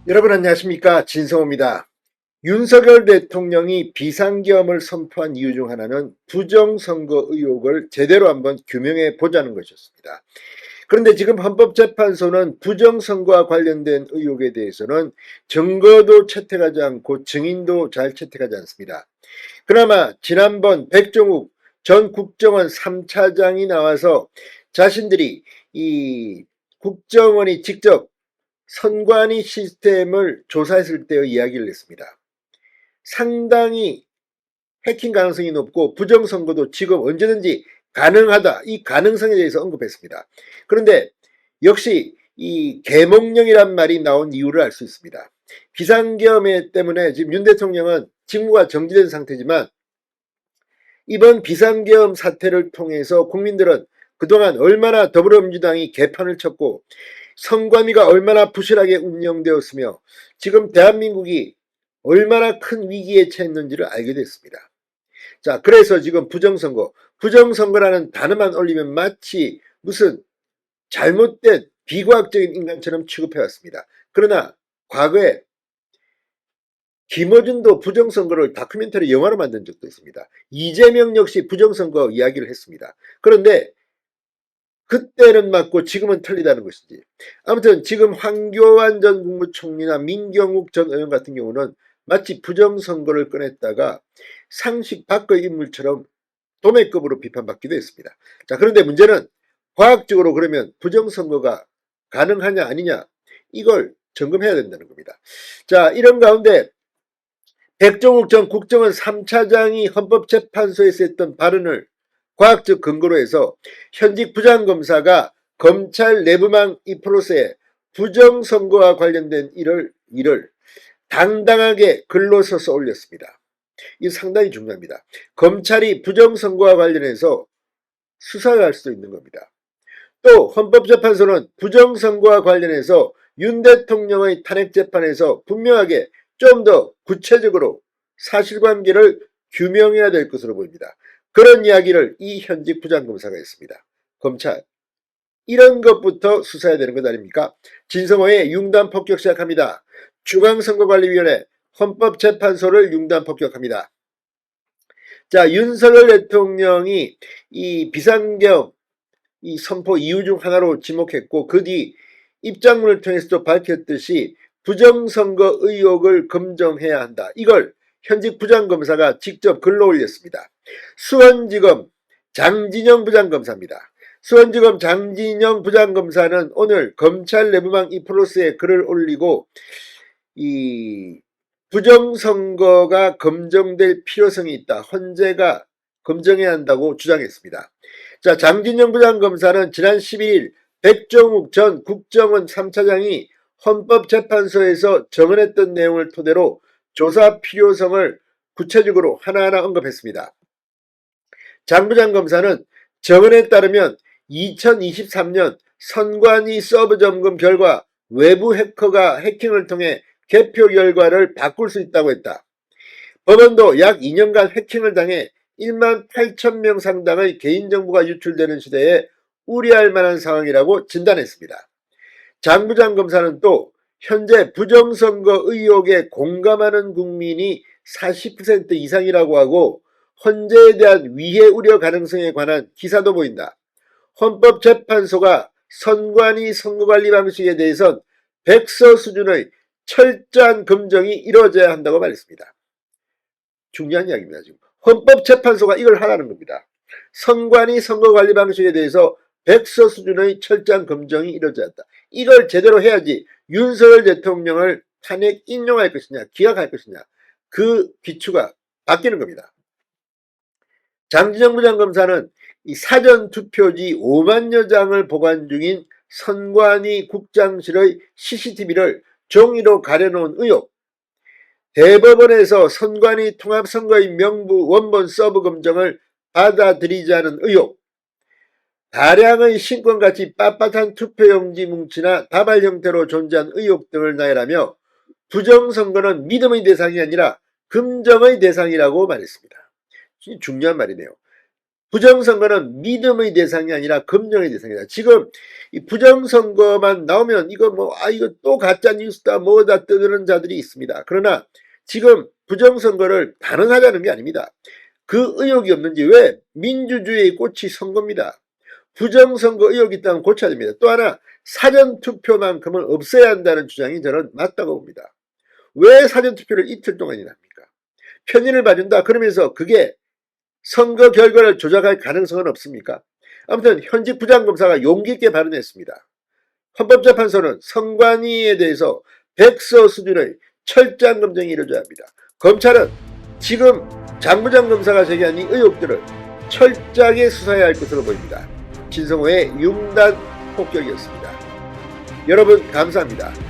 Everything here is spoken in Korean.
여러분 안녕하십니까, 진성호입니다. 윤석열 대통령이 비상계엄을 선포한 이유 중 하나는 부정선거 의혹을 제대로 한번 규명해 보자는 것이었습니다. 그런데 지금 헌법재판소는 부정선거와 관련된 의혹에 대해서는 증거도 채택하지 않고 증인도 잘 채택하지 않습니다. 그나마 지난번 백종욱 전 국정원 3차장이 나와서 자신들이 이 국정원이 직접 선관위 시스템을 조사했을 때의 이야기를 했습니다. 상당히 해킹 가능성이 높고 부정선거도 지금 언제든지 가능하다, 이 가능성에 대해서 언급했습니다. 그런데 역시 이 계몽령이란 말이 나온 이유를 알 수 있습니다. 비상계엄 때문에 지금 윤 대통령은 직무가 정지된 상태지만 이번 비상계엄 사태를 통해서 국민들은 그동안 얼마나 더불어민주당이 개판을 쳤고 선관위가 얼마나 부실하게 운영되었으며 지금 대한민국이 얼마나 큰 위기에 처했는지를 알게 됐습니다. 자, 그래서 지금 부정선거라는 단어만 올리면 마치 무슨 잘못된 비과학적인 인간처럼 취급해왔습니다. 그러나 과거에 김어준도 부정선거를 다큐멘터리 영화로 만든 적도 있습니다. 이재명 역시 부정선거 이야기를 했습니다. 그런데 그때는 맞고 지금은 틀리다는 것이지. 아무튼 지금 황교안 전 국무총리나 민경욱 전 의원 같은 경우는 마치 부정선거를 꺼냈다가 상식 밖의 인물처럼 도매급으로 비판받기도 했습니다. 자, 그런데 문제는 과학적으로 그러면 부정선거가 가능하냐 아니냐, 이걸 점검해야 된다는 겁니다. 자, 이런 가운데 백종욱 전 국정원 3차장이 헌법재판소에서 했던 발언을 과학적 근거로 해서 현직 부장검사가 검찰 내부망 이프로스에 부정선거와 관련된 일을 당당하게 글로 써서 올렸습니다. 이게 상당히 중요합니다. 검찰이 부정선거와 관련해서 수사를 할 수도 있는 겁니다. 또 헌법재판소는 부정선거와 관련해서 윤 대통령의 탄핵재판에서 분명하게 좀 더 구체적으로 사실관계를 규명해야 될 것으로 보입니다. 그런 이야기를 이 현직 부장검사가 했습니다. 검찰, 이런 것부터 수사해야 되는 것 아닙니까? 진성호의 융단 폭격 시작합니다. 중앙선거관리위원회 헌법재판소를 융단 폭격합니다. 자, 윤석열 대통령이 이 비상계엄 이 선포 이유 중 하나로 지목했고 그 뒤 입장문을 통해서도 밝혔듯이 부정선거 의혹을 검증해야 한다. 이걸 현직 부장검사가 직접 글로 올렸습니다. 수원지검 장진영 부장검사입니다. 수원지검 장진영 부장검사는 오늘 검찰 내부망 이프로스에 글을 올리고 이 부정선거가 검증될 필요성이 있다. 헌재가 검증해야 한다고 주장했습니다. 자, 장진영 부장검사는 지난 11일 백종욱 전 국정원 3차장이 헌법재판소에서 정언했던 내용을 토대로 조사 필요성을 구체적으로 하나하나 언급했습니다. 장 부장검사는 정언에 따르면 2023년 선관위 서버 점검 결과 외부 해커가 해킹을 통해 개표 결과를 바꿀 수 있다고 했다. 법원도 약 2년간 해킹을 당해 1만 8천 명 상당의 개인정보가 유출되는 시대에 우려할 만한 상황이라고 진단했습니다. 장 부장검사는 또 현재 부정선거 의혹에 공감하는 국민이 40% 이상이라고 하고 헌재에 대한 위해 우려 가능성에 관한 기사도 보인다. 헌법재판소가 선관위 선거관리 방식에 대해선 백서 수준의 철저한 검증이 이루어져야 한다고 말했습니다. 중요한 이야기입니다. 지금 헌법재판소가 이걸 하라는 겁니다. 선관위 선거관리 방식에 대해서 백서 수준의 철저한 검증이 이루어져야 한다. 이걸 제대로 해야지 윤석열 대통령을 탄핵 인용할 것이냐 기각할 것이냐, 그 기초가 바뀌는 겁니다. 장진영 부장검사는 이 사전투표지 5만여 장을 보관 중인 선관위 국장실의 CCTV를 종이로 가려놓은 의혹, 대법원에서 선관위 통합선거인 명부 원본 서브 검증을 받아들이지 않은 의혹, 다량의 신권같이 빳빳한 투표용지 뭉치나 다발 형태로 존재한 의혹 등을 나열하며 부정선거는 믿음의 대상이 아니라 금정의 대상이라고 말했습니다. 중요한 말이네요. 부정선거는 믿음의 대상이 아니라 검증의 대상이다. 지금 이 부정선거만 나오면 이거 이거 또 가짜뉴스다 뭐다 떠드는 자들이 있습니다. 그러나 지금 부정선거를 단언하자는 게 아닙니다. 그 의혹이 없는지, 왜? 민주주의의 꽃이 선거입니다. 부정선거 의혹이 있다면 고쳐야 됩니다. 또 하나, 사전투표만큼은 없애야 한다는 주장이 저는 맞다고 봅니다. 왜 사전투표를 이틀 동안이나 합니까? 편의를 봐준다 그러면서 그게 선거 결과를 조작할 가능성은 없습니까? 아무튼 현직 부장검사가 용기 있게 발언했습니다. 헌법재판소는 선관위에 대해서 백서 수준의 철저한 검증이 이루어져야 합니다. 검찰은 지금 장부장검사가 제기한 이 의혹들을 철저하게 수사해야 할 것으로 보입니다. 진성호의 융단 폭격이었습니다. 여러분 감사합니다.